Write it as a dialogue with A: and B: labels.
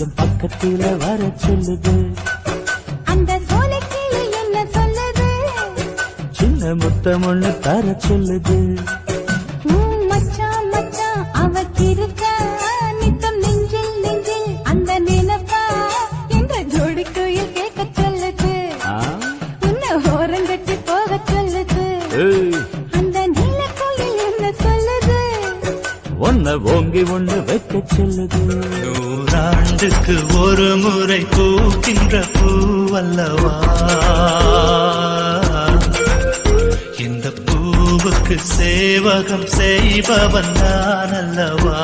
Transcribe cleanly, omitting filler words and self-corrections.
A: கொஞ்சம் பக்கத்துல வர சொல்லுது.
B: அந்த சோலைக்கிளி என்ன சொல்லுது?
A: சின்ன முத்தம் ஒண்ணு தர சொல்லுது.
B: மச்சான் மச்சான் அவக்கிருக்க நித்தம் நெஞ்சில் நெஞ்சில் அந்த நினைப்பா என்ற ஜோடி கோயில் கேட்க சொல்லுது. உன்னை ஓரங்கட்டி போக சொல்லுது. அந்த நீல கோயில் என்ன சொல்லுது?
A: ஒன்ன ஓங்கி ஒண்ணு வைக்க சொல்லுது.
C: 100 ஆண்டுக்கு ஒரு முறை பூக்கின்ற பூவல்லவா இந்த பூவுக்கு சேவகம் செய்பவன் நான் அல்லவா.